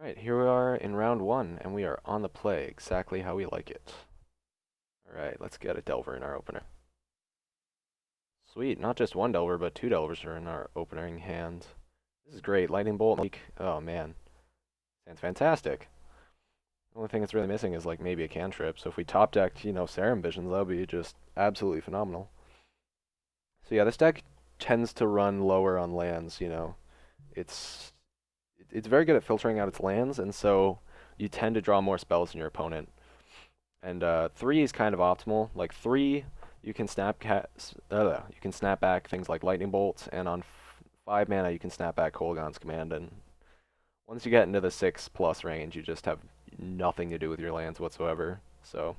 Alright, here we are in round one, and we are on the play exactly how we like it. Alright, let's get a Delver in our opener. Sweet, not just one Delver, but two Delvers are in our opening hand. This is great. Lightning Bolt, oh man. Sounds fantastic. The only thing it's really missing is like maybe a cantrip, so if we top decked, Serum Visions, that would be just absolutely phenomenal. So yeah, this deck tends to run lower on lands. It's it's very good at filtering out its lands, and so you tend to draw more spells than your opponent. And 3 is kind of optimal. Like 3, you can snap back things like Lightning Bolts, and on 5 mana you can snap back Kolaghan's Command. And once you get into the 6+ range, you just have nothing to do with your lands whatsoever. So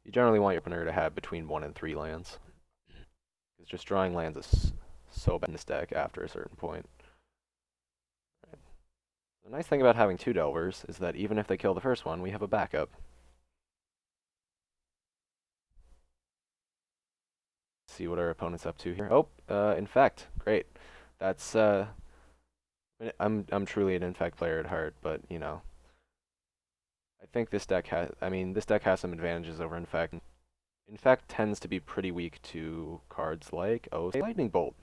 you generally want your opponent to have between 1 and 3 lands, because just drawing lands is so bad in this deck after a certain point. The nice thing about having 2 Delvers is that even if they kill the first one, we have a backup. See what our opponent's up to here. Oh, Infect. Great. That's I'm truly an Infect player at heart, but I think this deck has some advantages over Infect. Infect tends to be pretty weak to cards like say Lightning Bolt.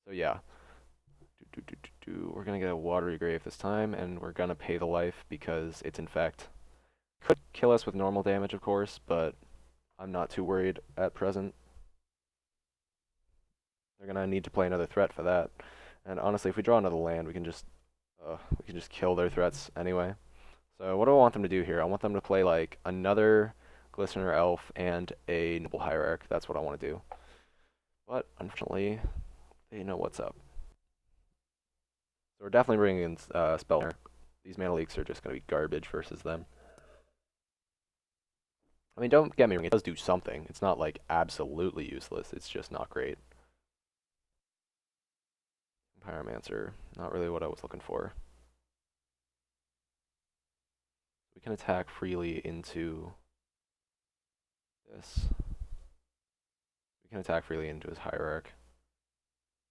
So yeah. We're gonna get a Watery Grave this time, and we're gonna pay the life because it's Infect. Could kill us with normal damage, of course, but I'm not too worried at present. They're gonna need to play another threat for that. And honestly, if we draw another land, we can just kill their threats anyway. So what do I want them to do here? I want them to play like another Glistener Elf and a Noble Hierarch. That's what I want to do. But unfortunately, they know what's up. So we're definitely bringing in Spellner. These mana leaks are just going to be garbage versus them. I mean, don't get me wrong, it does do something. It's not like absolutely useless. It's just not great. Pyromancer, not really what I was looking for. We can attack freely into this. We can attack freely into his Hierarch.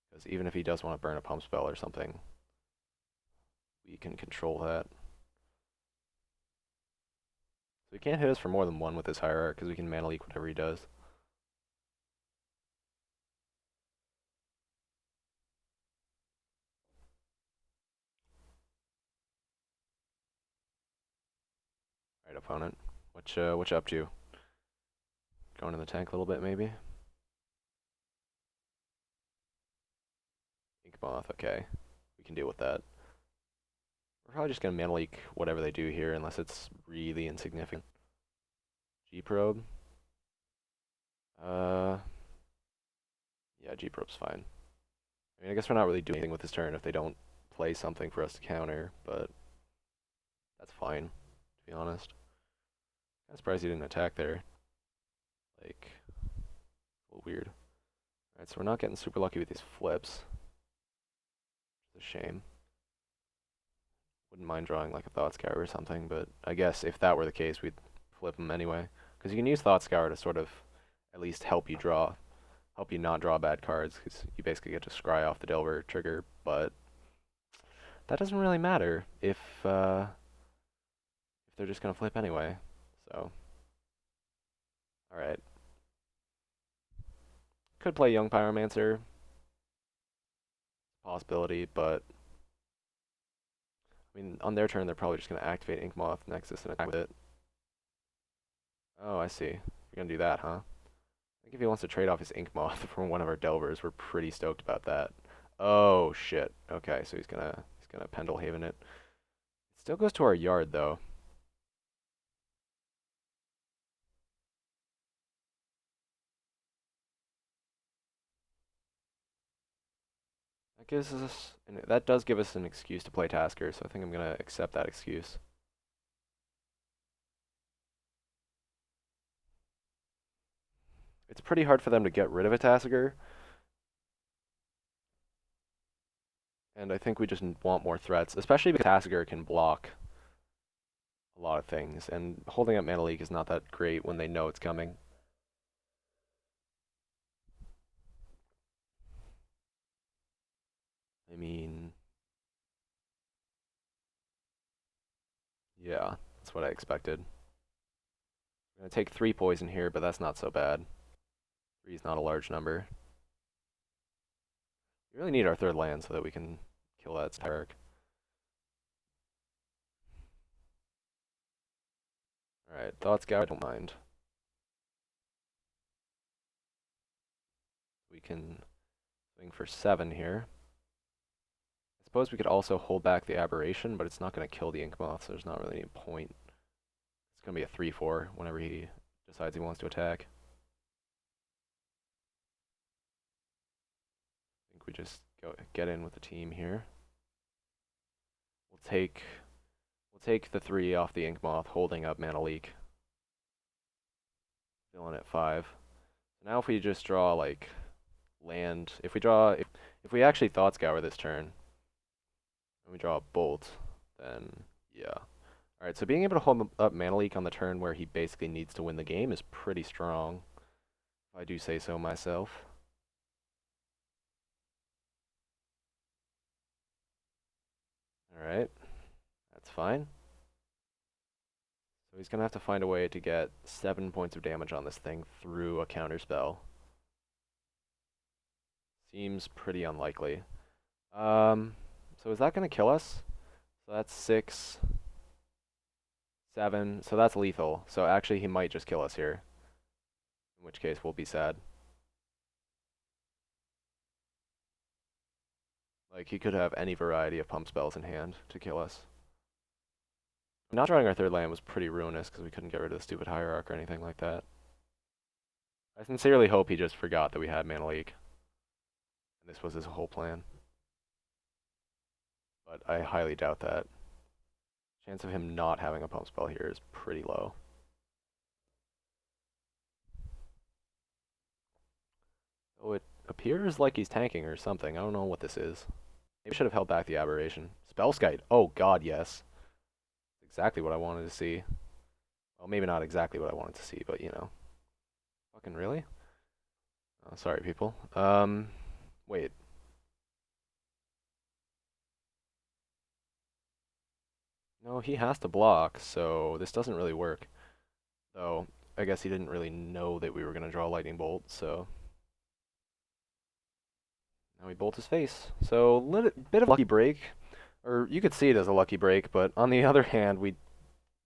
Because even if he does want to burn a pump spell or something, we can control that. So he can't hit us for more than 1 with his Hierarch, because we can mana leak whatever he does. Alright, opponent. What you up to? Going in the tank a little bit, maybe? Inkmoth, okay. We can deal with that. We're probably just going to mana leak whatever they do here, unless it's really insignificant. G-Probe. Yeah, G-Probe's fine. I mean, I guess we're not really doing anything with this turn if they don't play something for us to counter, but that's fine, to be honest. I'm surprised he didn't attack there. Like, a little weird. Alright, so we're not getting super lucky with these flips. It's a shame. Wouldn't mind drawing like a Thought Scour or something, but I guess if that were the case, we'd flip them anyway. Because you can use Thought Scour to sort of at least help you not draw bad cards, because you basically get to scry off the Delver trigger, but that doesn't really matter if they're just going to flip anyway. So, alright. Could play Young Pyromancer. Possibility, but I mean, on their turn, they're probably just going to activate Inkmoth Nexus and attack with it. Oh, I see. You're going to do that, huh? I think if he wants to trade off his Inkmoth for one of our Delvers, we're pretty stoked about that. Oh, shit. Okay, so he's gonna Pendelhaven it. It still goes to our yard, though. That does give us an excuse to play Tasker, so I think I'm gonna accept that excuse. It's pretty hard for them to get rid of a Tasker, and I think we just want more threats, especially because Tasker can block a lot of things, and holding up Mana Leak is not that great when they know it's coming. Yeah, that's what I expected. I'm gonna take 3 poison here, but that's not so bad. 3 is not a large number. We really need our 3rd land so that we can kill that Tyrek. Alright, Thought Scout, I don't mind. We can swing for 7 here. I suppose we could also hold back the Aberration, but it's not going to kill the Ink Moth, so there's not really any point. It's going to be a 3-4 whenever he decides he wants to attack. I think we just get in with the team here. We'll take the 3 off the Ink Moth, holding up Mana Leak. Villain at 5. So now if we just draw like land, if we actually Thought Scour this turn, and we draw a Bolt, then yeah. Alright, so being able to hold up Mana Leak on the turn where he basically needs to win the game is pretty strong, if I do say so myself. Alright, that's fine. So he's going to have to find a way to get 7 points of damage on this thing through a counterspell. Seems pretty unlikely. So is that going to kill us? So that's 6, 7, so that's lethal. So actually he might just kill us here. In which case we'll be sad. Like, he could have any variety of pump spells in hand to kill us. Not drawing our 3rd land was pretty ruinous because we couldn't get rid of the stupid Hierarch or anything like that. I sincerely hope he just forgot that we had Mana Leak. And this was his whole plan. But I highly doubt that. Chance of him not having a pump spell here is pretty low. Oh, it appears like he's tanking or something. I don't know what this is. Maybe I should have held back the Aberration. Spellskite. Oh god, yes. Exactly what I wanted to see. Well, maybe not exactly what I wanted to see, but you know. Fucking really? Oh, sorry, people. Wait. No, he has to block, so this doesn't really work. Though, I guess he didn't really know that we were going to draw a Lightning Bolt, so... Now we bolt his face. So, bit of a lucky break. Or, you could see it as a lucky break, but on the other hand, we,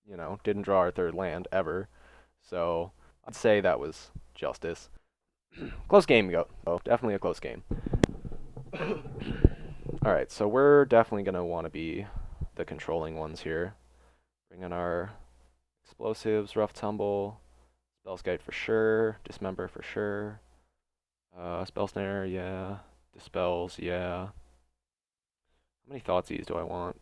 you know, didn't draw our 3rd land, ever. So, I'd say that was justice. Close game, though. Definitely a close game. Alright, so we're definitely going to want to be the controlling ones here. Bring in our explosives, rough tumble, spellskite for sure, dismember for sure, spell snare, yeah, dispels, yeah. How many Thoughtseize do I want?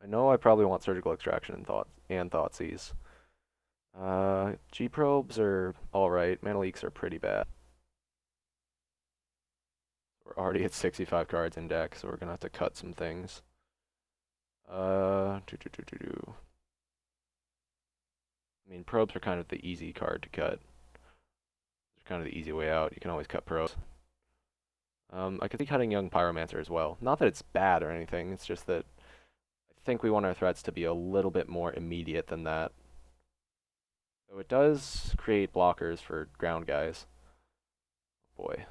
I know I probably want surgical extraction and Thoughtseize. G probes are alright, Mana Leaks are pretty bad. We're already at 65 cards in deck, so we're gonna have to cut some things. I mean, probes are kind of the easy card to cut. They're kind of the easy way out. You can always cut probes. I could see cutting Young Pyromancer as well. Not that it's bad or anything, it's just that I think we want our threats to be a little bit more immediate than that. So it does create blockers for ground guys. Oh boy.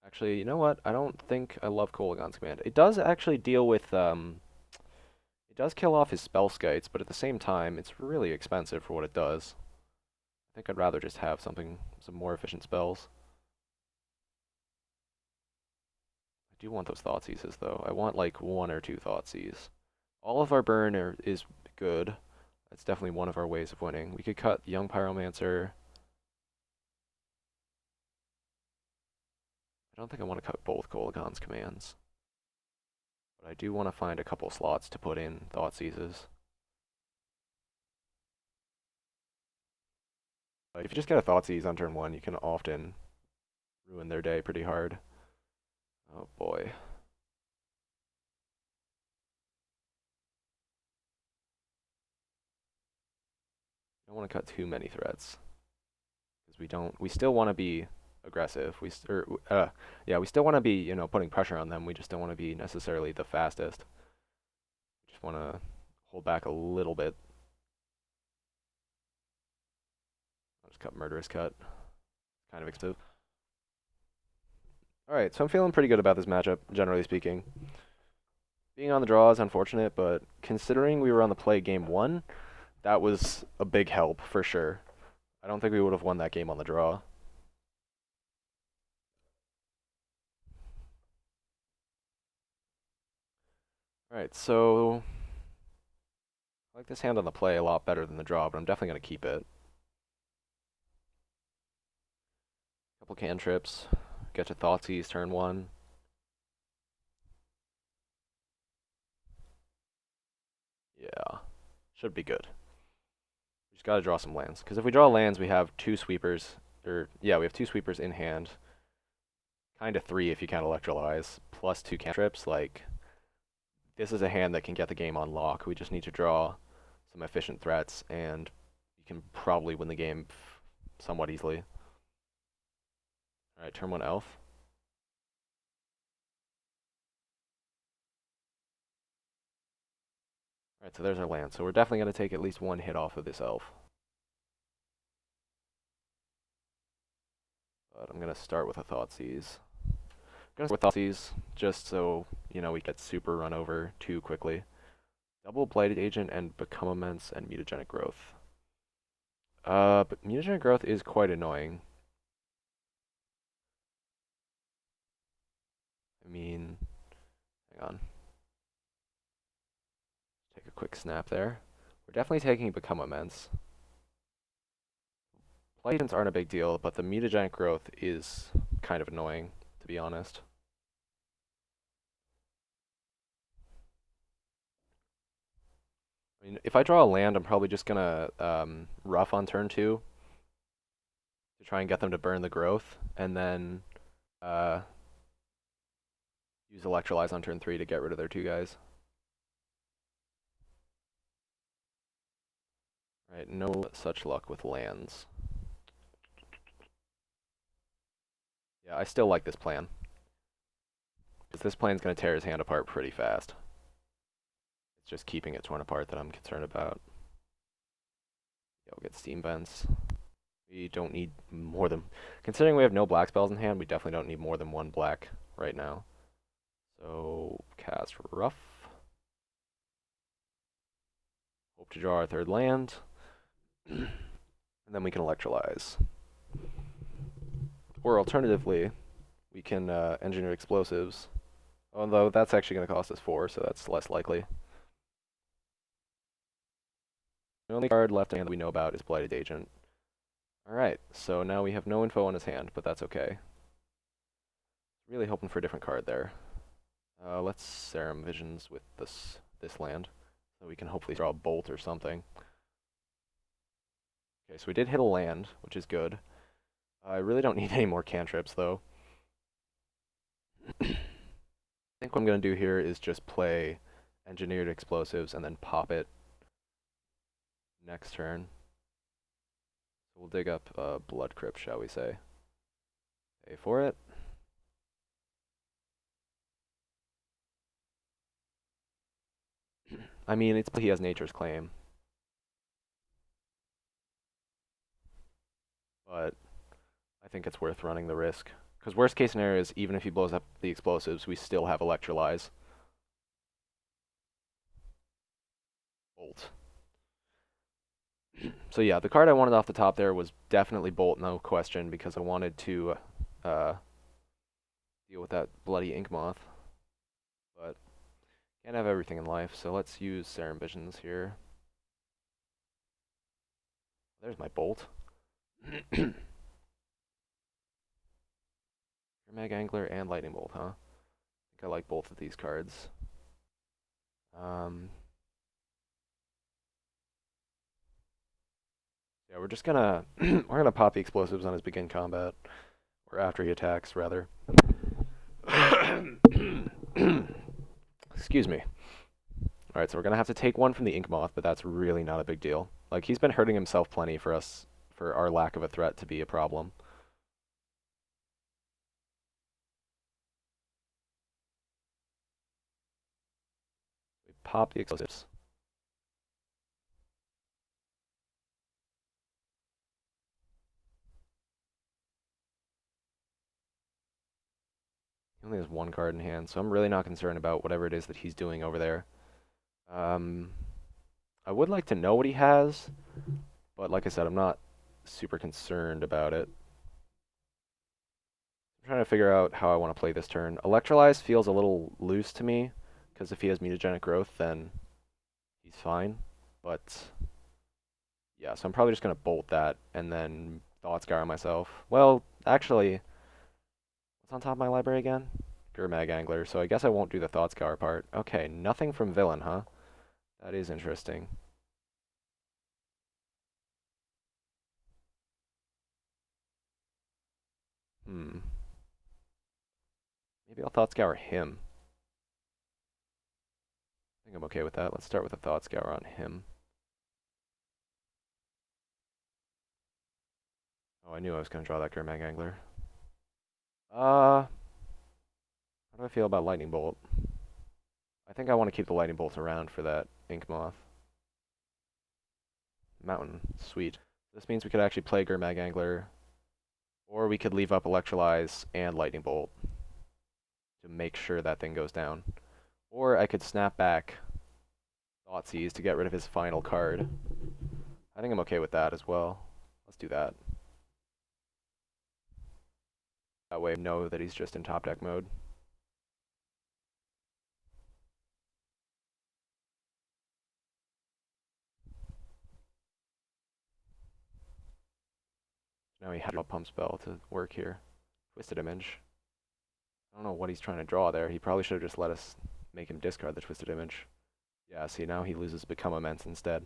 Actually, you know what? I don't think I love Kolaghan's Command. It does actually deal with, it does kill off his spell skites, but at the same time, it's really expensive for what it does. I think I'd rather just have some more efficient spells. I do want those Thoughtseizes, though. I want, like, 1 or 2 Thoughtseize. All of our burn is good. That's definitely one of our ways of winning. We could cut Young Pyromancer. I don't think I want to cut both Kolaghan's commands. But I do want to find a couple slots to put in Thoughtseizes. If you just get a Thoughtseize on turn 1, you can often ruin their day pretty hard. Oh boy. I don't want to cut too many threats. Because we still want to be aggressive. Yeah, we still want to be, putting pressure on them. We just don't want to be necessarily the fastest. We just want to hold back a little bit. I'll just cut Murderous Cut. Kind of expensive. Alright, so I'm feeling pretty good about this matchup, generally speaking. Being on the draw is unfortunate, but considering we were on the play game 1, that was a big help, for sure. I don't think we would have won that game on the draw. Alright, so I like this hand on the play a lot better than the draw, but I'm definitely going to keep it. Couple cantrips. Get to Thoughtseize turn 1. Yeah. Should be good. We just got to draw some lands. Because if we draw lands, we have 2 sweepers. We have 2 sweepers in hand. Kind of 3 if you count Electrolyze. Plus 2 cantrips. Like, this is a hand that can get the game on lock. We just need to draw some efficient threats, and you can probably win the game somewhat easily. Alright, turn 1 Elf. Alright, so there's our land. So we're definitely going to take at least 1 hit off of this Elf. But I'm going to start with a Thoughtseize. I'm going to start with Thoughtseize just so, we get super run over too quickly. Double Blighted Agent and Become Immense and Mutagenic Growth. But Mutagenic Growth is quite annoying. I mean, hang on. Take a quick snap there. We're definitely taking Become Immense. Blight Agents aren't a big deal, but the Mutagenic Growth is kind of annoying, to be honest. I mean, if I draw a land, I'm probably just gonna rough on turn 2 to try and get them to burn the growth, and then use Electrolyze on turn 3 to get rid of their 2 guys. Right, no such luck with lands. Yeah, I still like this plan. Because this plan's going to tear his hand apart pretty fast. It's just keeping it torn apart that I'm concerned about. Yeah, we'll get Steam Vents. We don't need more than... Considering we have no black spells in hand, we definitely don't need more than 1 black right now. So, cast Rough. Hope to draw our 3rd land. And then we can Electrolyze. Or alternatively, we can engineer explosives. Although that's actually going to cost us 4, so that's less likely. The only card left in hand that we know about is Blighted Agent. Alright, so now we have no info on his hand, but that's okay. Really hoping for a different card there. Let's Serum Visions with this land, so we can hopefully draw a Bolt or something. Okay, so we did hit a land, which is good. I really don't need any more cantrips, though. I think what I'm going to do here is just play Engineered Explosives and then pop it next turn. So we'll dig up Blood Crypt, shall we say. Pay for it. I mean, he has Nature's Claim. But I think it's worth running the risk. Because worst case scenario is, even if he blows up the explosives, we still have Electrolyze. Bolt. So yeah, the card I wanted off the top there was definitely Bolt, no question, because I wanted to deal with that bloody Ink Moth. But can't have everything in life, so let's use Serum Visions here. There's my Bolt. Mag Angler and Lightning Bolt, huh? I think I like both of these cards. Yeah, we're just gonna we're gonna pop the explosives on his begin combat, or after he attacks, rather. Excuse me. All right, so we're gonna have to take 1 from the Ink Moth, but that's really not a big deal. Like, he's been hurting himself plenty for our lack of a threat to be a problem. pop the explosives. He only has one card in hand, so I'm really not concerned about whatever it is that he's doing over there. Um, I would like to know what he has, but like I said, I'm not super concerned about it. I'm trying to figure out how I want to play this turn. Electrolyze feels a little loose to me, because if he has mutagenic growth, then he's fine. But yeah, so I'm probably just going to bolt that and then Thought Scour myself. Well, actually, what's on top of my library again? Gurmag Angler, so I guess I won't do the Thought Scour part. Okay, nothing from Villain, huh? That is interesting. Hmm. Maybe I'll Thought Scour him. I think I'm okay with that. Let's start with a Thought Scour on him. Oh, I knew I was going to draw that Gurmag Angler. How do I feel about Lightning Bolt? I think I want to keep the Lightning Bolt around for that Ink Moth. Mountain. Sweet. This means we could actually play Gurmag Angler, or we could leave up Electrolyze and Lightning Bolt to make sure that thing goes down. Or I could snap back Thoughtseize to get rid of his final card. I think I'm okay with that as well. Let's do that. That way I know that he's just in top deck mode. Now he had a pump spell to work here. Twisted Image. I don't know what he's trying to draw there. He probably should have just let us make him discard the Twisted Image. Yeah, see, now he loses Become Immense instead.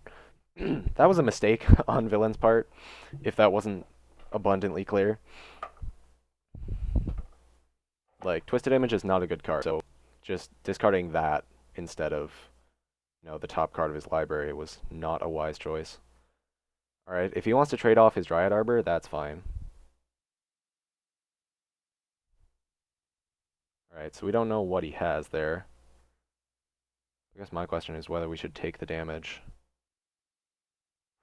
That was a mistake on Villain's part, if that wasn't abundantly clear. Like, Twisted Image is not a good card, so just discarding that instead of, the top card of his library was not a wise choice. Alright, if he wants to trade off his Dryad Arbor, that's fine. Alright, so we don't know what he has there. I guess my question is whether we should take the damage.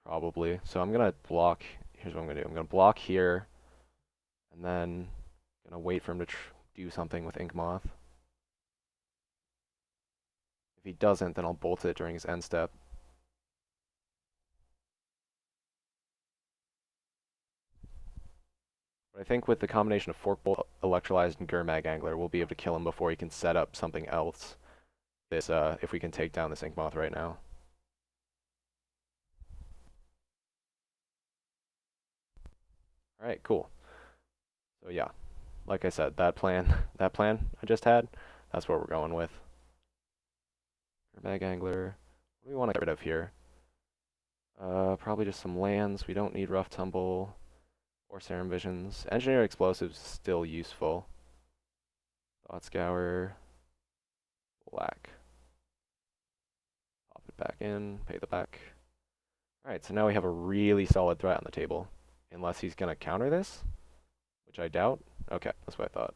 Probably. So I'm going to block. Here's what I'm going to do. I'm going to block here, and then going to wait for him to do something with Ink Moth. If he doesn't, then I'll bolt it during his end step. But I think with the combination of Fork Bolt, Electrolyzed, and Gurmag Angler, we'll be able to kill him before he can set up something else. If we can take down this Ink Moth right now. Alright, cool. So yeah, like I said, that plan I just had, that's what we're going with. Gurmag Angler. What do we want to get rid of here? Probably just some lands. We don't need Rough Tumble or Serum Visions. Engineer Explosives is still useful. Thought Scour. Black. Pop it back in. Pay the back. Alright, so now we have a really solid threat on the table. Unless he's going to counter this, which I doubt. Okay, that's what I thought.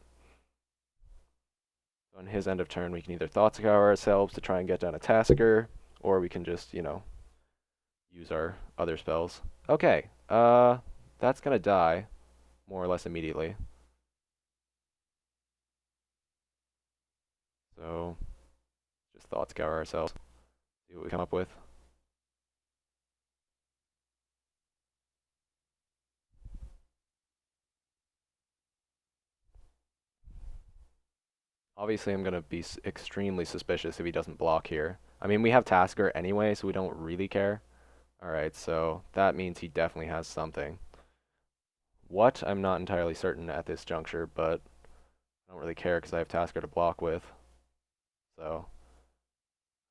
So on his end of turn, we can either Thought Scour ourselves to try and get down a Tasker, or we can just, use our other spells. Okay, that's gonna die, more or less immediately. So, just Thought Scour ourselves, see what we come up with. Obviously, I'm gonna be extremely suspicious if he doesn't block here. I mean, we have Tasker anyway, so we don't really care. Alright, so that means he definitely has something. What? I'm not entirely certain at this juncture, but I don't really care because I have Tasker to block with. So,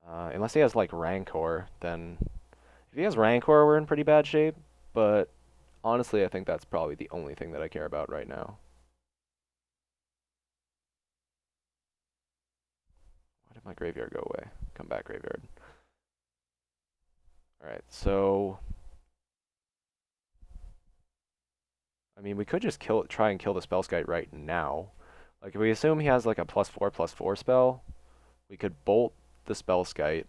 unless he has, like, Rancor, then... If he has Rancor, we're in pretty bad shape, but honestly, I think that's probably the only thing that I care about right now. Why did my graveyard go away? Come back, graveyard. Alright, so... I mean, we could just try and kill the Spellskite right now. Like, if we assume he has, like, a +4/+4 spell, we could bolt the Spellskite,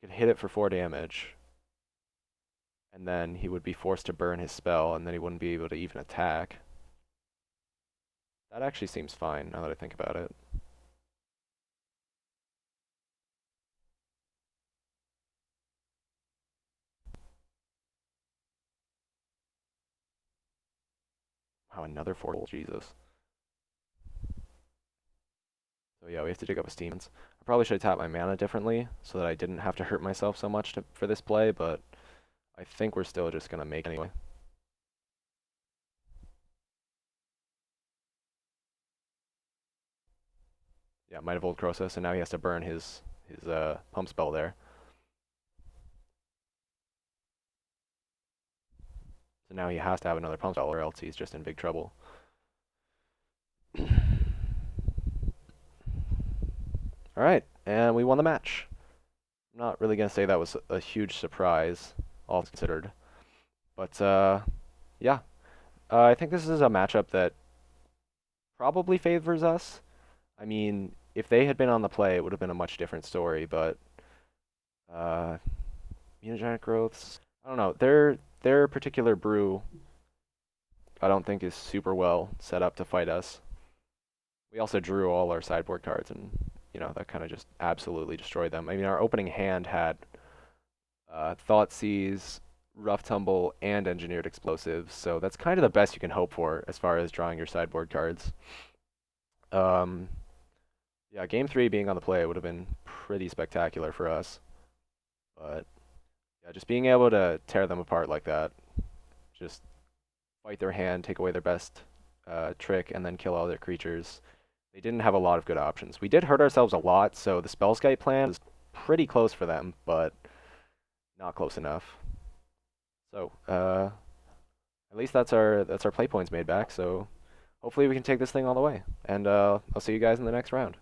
could hit it for 4 damage, and then he would be forced to burn his spell, and then he wouldn't be able to even attack. That actually seems fine now that I think about it. Wow, another 4. Jesus. So yeah, we have to dig up a Steam. I probably should have tapped my mana differently so that I didn't have to hurt myself so much for this play, but I think we're still just going to make it anyway. Yeah, might have old Croesus, and now he has to burn his pump spell there. So now he has to have another pump spell, or else he's just in big trouble. All right, and we won the match. I'm not really going to say that was a huge surprise, all considered. But, yeah. I think this is a matchup that probably favors us. I mean, if they had been on the play, it would have been a much different story, but mutagenic growths, I don't know. Their particular brew, I don't think is super well set up to fight us. We also drew all our sideboard cards, and that kind of just absolutely destroyed them. I mean, our opening hand had Thoughtseize, Rough Tumble, and Engineered Explosives, so that's kind of the best you can hope for as far as drawing your sideboard cards. Yeah, game 3 being on the play would have been pretty spectacular for us, but yeah, just being able to tear them apart like that, just fight their hand, take away their best trick, and then kill all their creatures. They didn't have a lot of good options. We did hurt ourselves a lot, so the Spellskite plan was pretty close for them, but not close enough. So, at least that's our play points made back, so hopefully we can take this thing all the way. And I'll see you guys in the next round.